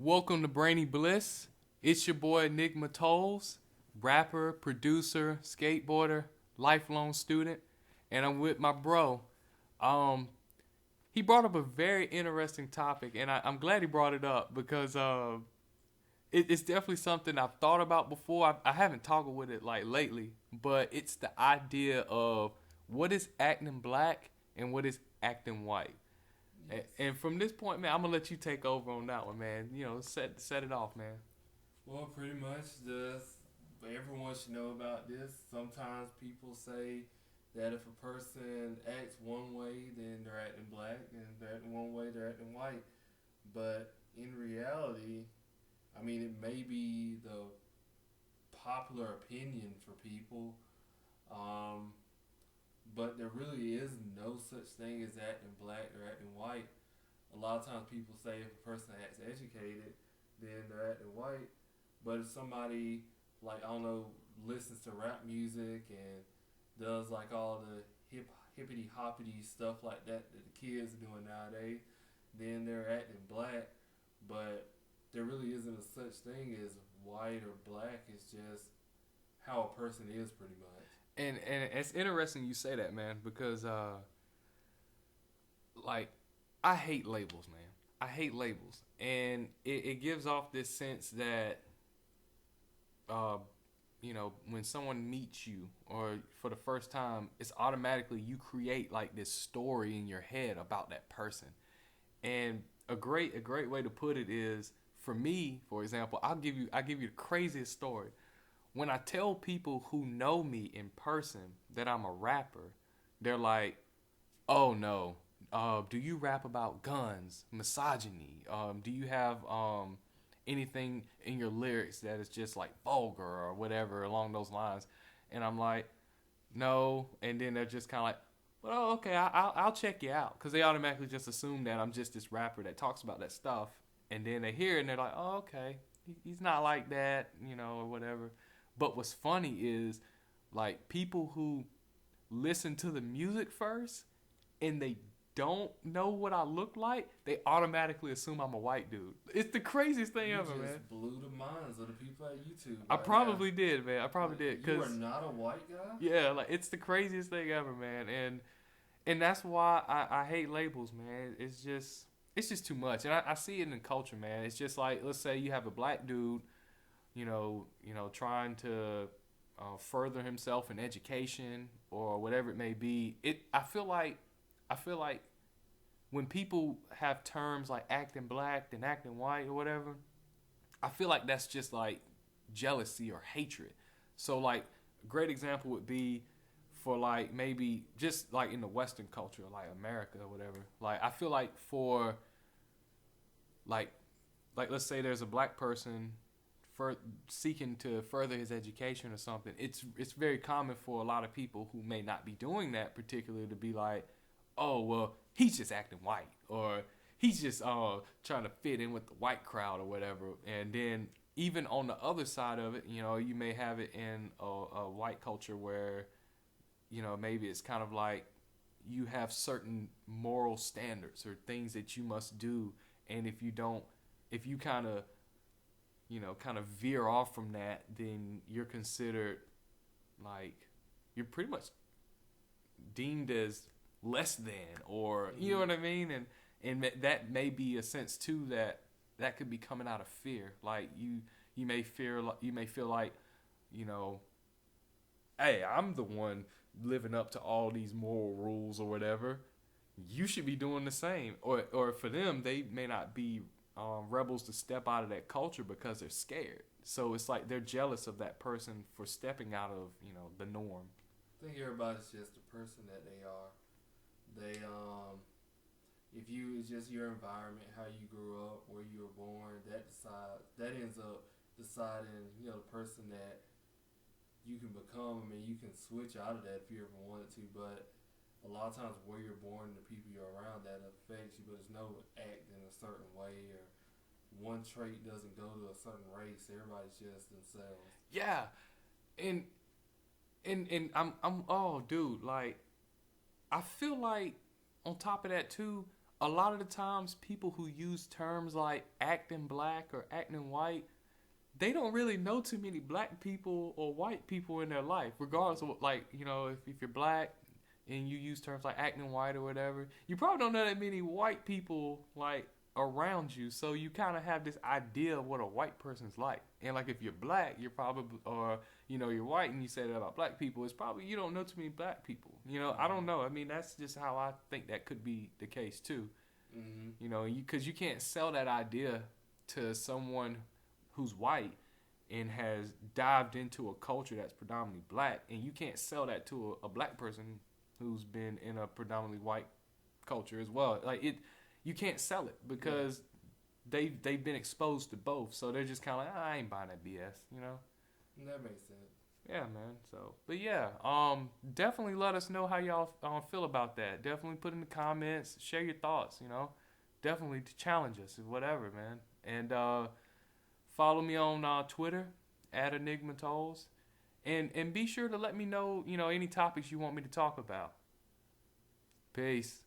Welcome to Brainy Bliss. It's your boy Enigma Towles, rapper, producer, skateboarder, lifelong student, and I'm with my bro. Um, he brought up a very interesting topic, and I'm glad he brought it up because it's definitely something I've thought about before. I haven't talked with it like lately, but it's the idea of what is acting black and what is acting white. Yes. And from this point, man, I'm gonna let you take over on that one, man. You know, set it off, man. Well, pretty much just everyone should know about this. Sometimes people say that if a person acts one way, then they're acting black, and if they're acting one way, they're acting white. But in reality, I mean, it may be the popular opinion for people, um, but there really is no such thing as acting black or acting white. A lot of times people say if a person acts educated, then they're acting white. But if somebody, like, I don't know, listens to rap music and does like all the hippity hoppity stuff like that the kids are doing nowadays, then they're acting black. But there really isn't a such thing as white or black. It's just how a person is, pretty much. And it's interesting you say that, man, because like I hate labels, man. I hate labels, and it gives off this sense that uh, when someone meets you or for the first time, it's automatically you create like this story in your head about that person. And a great way to put it is for me, for example, I give you the craziest story. When I tell people who know me in person that I'm a rapper, they're like, "Oh no, do you rap about guns, misogyny? Do you have anything in your lyrics that is just like vulgar or whatever along those lines?" And I'm like, "No," and then they're just kind of like, "Well, okay, I'll check you out," because they automatically just assume that I'm just this rapper that talks about that stuff, and then they hear it and they're like, "Oh, okay, he's not like that, or whatever." But what's funny is like people who listen to the music first and they don't know what I look like, they automatically assume I'm a white dude. It's the craziest thing You ever, man. just blew the minds of the people at YouTube I right now. probably did, man. I probably Like, did, you are cause not a white guy? yeah, like it's the craziest thing ever, man. And that's why I hate labels, man. It's just too much, and I see it in the culture, man. It's just like let's say you have a black dude, trying to further himself in education or whatever it may be. I feel like when people have terms like acting black and acting white or whatever, I feel like that's just like jealousy or hatred. So like a great example would be for like maybe just like in the Western culture, like America or whatever. Like I feel like for like let's say there's a black person for seeking to further his education or something. It's very common for a lot of people who may not be doing that particularly to be like, oh well, he's just acting white or he's just trying to fit in with the white crowd or whatever. And then even on the other side of it, you may have it in a white culture where maybe it's kind of like you have certain moral standards or things that you must do, and if you kind of veer off from that, then you're considered like you're pretty much deemed as less than, or you know Mm-hmm. what I mean, and that may be a sense too that could be coming out of fear. Like you may feel like you know, hey, I'm the one living up to all these moral rules or whatever. You should be doing the same. Or for them, they may not be rebels to step out of that culture because they're scared. So it's like they're jealous of that person for stepping out of the norm. I think everybody's just the person that they are. They if you it's just your environment, how you grew up, where you were born, that ends up deciding the person that you can become. I mean, you can switch out of that if you ever wanted to, but a lot of times where you're born and the people you're around that affects you. But there's no act in a certain way or one trait doesn't go to a certain race. Everybody's just themselves. Yeah, and and I'm oh dude, like I feel like on top of that too, a lot of the times people who use terms like acting black or acting white, they don't really know too many black people or white people in their life, regardless of like, if you're black and you use terms like acting white or whatever, you probably don't know that many white people like around you. So you kind of have this idea of what a white person's like. And like if you're black, you're probably, or you're white and you say that about black people, it's probably you don't know too many black people. I don't know. I mean, that's just how I think that could be the case too. Because you can't sell that idea to someone who's white and has dived into a culture that's predominantly black, and you can't sell that to a black person who's been in a predominantly white culture as well. Like you can't sell it because they've been exposed to both, so they're just kind of like, I ain't buying that BS, That makes sense. Yeah, man. So, but yeah, definitely let us know how y'all feel about that. Definitely put in the comments, share your thoughts. Definitely to challenge us, whatever, man. And follow me on Twitter at Enigma Towles, and be sure to let me know, any topics you want me to talk about. Peace.